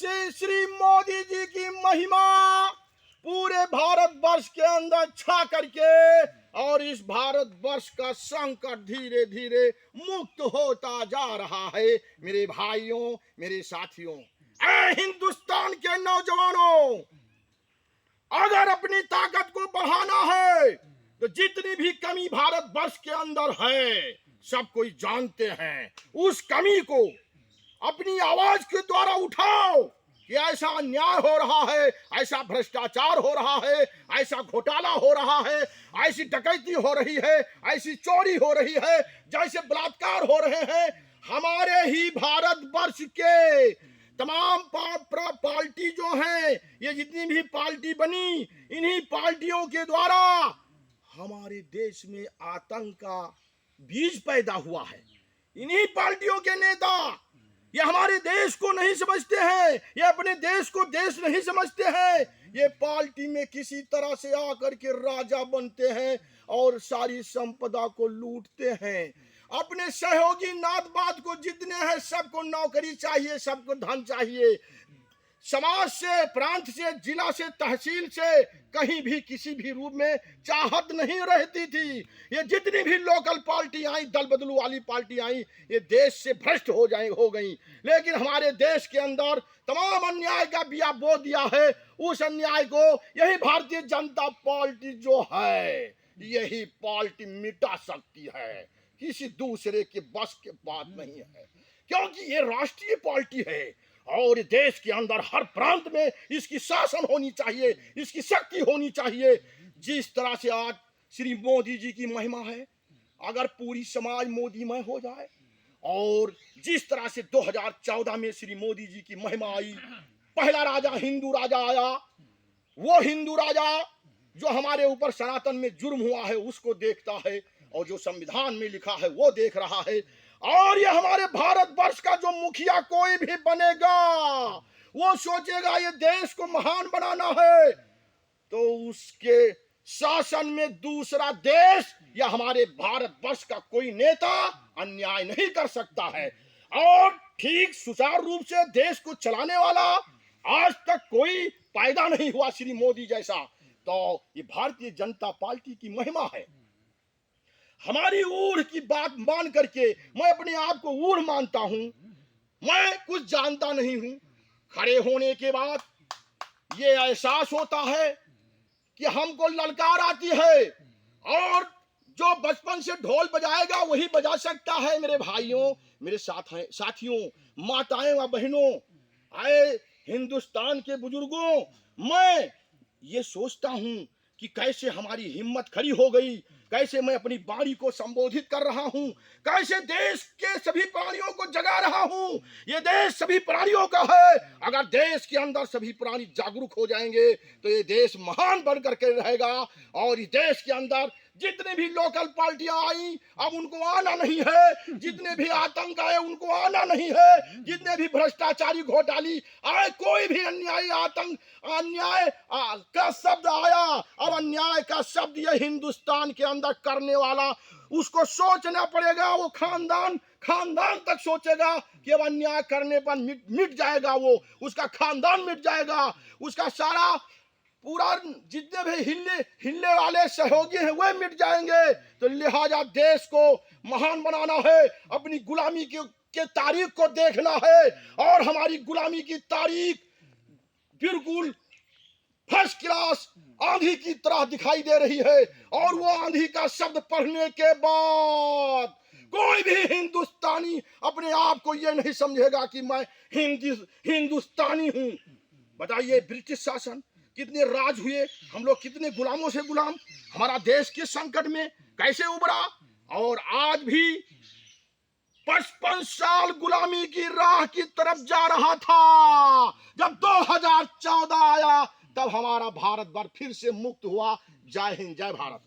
से श्री मोदी जी की महिमा पूरे भारतवर्ष के अंदर छा करके और इस भारतवर्ष का संकट धीरे धीरे मुक्त होता जा रहा है। मेरे भाइयों, मेरे साथियों, ऐ हिंदुस्तान के नौजवानों, अगर अपनी ताकत को बढ़ाना है तो जितनी भी कमी भारतवर्ष के अंदर है सब कोई जानते हैं, उस कमी को अपनी आवाज के द्वारा उठाओ कि ऐसा अन्याय हो रहा है, ऐसा भ्रष्टाचार हो रहा है, ऐसा घोटाला हो रहा है, ऐसी डकैती हो रही है, ऐसी चोरी हो रही है, जैसे बलात्कार हो रहे हैं। हमारे ही भारतवर्ष के तमाम पार्टी जो हैं, ये जितनी भी पार्टी बनी, इन्हीं पार्टियों के द्वारा हमारे देश में आतंक का बीज पैदा हुआ है। इन्हीं पार्टियों के नेता ये हमारे देश को नहीं समझते हैं, ये अपने देश को देश नहीं समझते हैं। ये पार्टी में किसी तरह से आकर के राजा बनते हैं और सारी संपदा को लूटते हैं। अपने सहयोगी नात-बात को जितने हैं सबको नौकरी चाहिए, सबको धन चाहिए। समाज से, प्रांत से, जिला से, तहसील से कहीं भी किसी भी रूप में चाहत नहीं रहती थी। ये जितनी भी लोकल पार्टी आई, दल बदलू वाली पार्टी आई, ये देश से भ्रष्ट हो गई। लेकिन हमारे देश के अंदर तमाम अन्याय का बिया बो दिया है। उस अन्याय को यही भारतीय जनता पार्टी जो है, यही पार्टी मिटा सकती है। किसी दूसरे के बस के बात नहीं है, क्योंकि ये राष्ट्रीय पार्टी है और देश के अंदर हर प्रांत में इसकी शासन होनी चाहिए, इसकी शक्ति होनी चाहिए। जिस तरह से आज श्री मोदी जी की महिमा है, अगर पूरी समाज मोदीमय हो जाए और जिस तरह से 2014 में श्री मोदी जी की महिमा आई, पहला राजा हिंदू राजा आया, वो हिंदू राजा जो हमारे ऊपर सनातन में जुर्म हुआ है उसको देखता है और जो संविधान में लिखा है वो देख रहा है। और ये हमारे भारतवर्ष का जो मुखिया कोई भी बनेगा वो सोचेगा ये देश को महान बनाना है, तो उसके शासन में दूसरा देश या हमारे भारतवर्ष का कोई नेता अन्याय नहीं कर सकता है। और ठीक सुचारू रूप से देश को चलाने वाला आज तक कोई पैदा नहीं हुआ श्री मोदी जैसा। तो ये भारतीय जनता पार्टी की महिमा है। हमारी ऊढ़ की बात मान करके मैं अपने आप को ऊढ़ मानता हूं, मैं कुछ जानता नहीं हूं। खड़े होने के बाद ये एहसास होता है कि हमको ललकार आती है और जो बचपन से ढोल बजाएगा वही बजा सकता है। मेरे भाइयों, मेरे साथियों, माताएं व बहनों, आए हिंदुस्तान के बुजुर्गों, मैं ये सोचता हूं कि कैसे हमारी हिम्मत खड़ी हो गई, कैसे मैं अपनी वाणी को संबोधित कर रहा हूं, कैसे देश के सभी प्राणियों को जगा रहा हूं। ये देश सभी प्राणियों का है। अगर देश के अंदर सभी प्राणी जागरूक हो जाएंगे तो ये देश महान बन करके रहेगा। और इस देश के अंदर जितने भी लोकल पार्टियां आई अब उनको आना नहीं है, जितने भी आतंक आए उनको आना नहीं है, जितने भी भ्रष्टाचारी घोटाली आए, कोई भी अन्याय का शब्द आया और अन्याय का शब्द ये हिंदुस्तान के अंदर करने वाला, उसको सोचना पड़ेगा। वो खानदान तक सोचेगा कि अब अन्याय करने पर मिट जाएगा, वो उसका खानदान मिट जाएगा, उसका सारा पूरा जितने भी हिलने वाले सहयोगी हैं वे मिट जाएंगे। तो लिहाजा देश को महान बनाना है, अपनी गुलामी के तारीख को देखना है। और हमारी गुलामी की तारीख बिल्कुल फर्स्ट क्लास आंधी की तरह दिखाई दे रही है। और वो आंधी का शब्द पढ़ने के बाद कोई भी हिंदुस्तानी अपने आप को ये नहीं समझेगा कि मैं हिंदुस्तानी हूं। बताइए, ब्रिटिश शासन कितने राज हुए, हम लोग कितने गुलामों से गुलाम, हमारा देश के संकट में कैसे उबरा। और आज भी 55 साल गुलामी की राह की तरफ जा रहा था। जब 2014 आया तब हमारा भारत फिर से मुक्त हुआ। जय हिंद, जय भारत।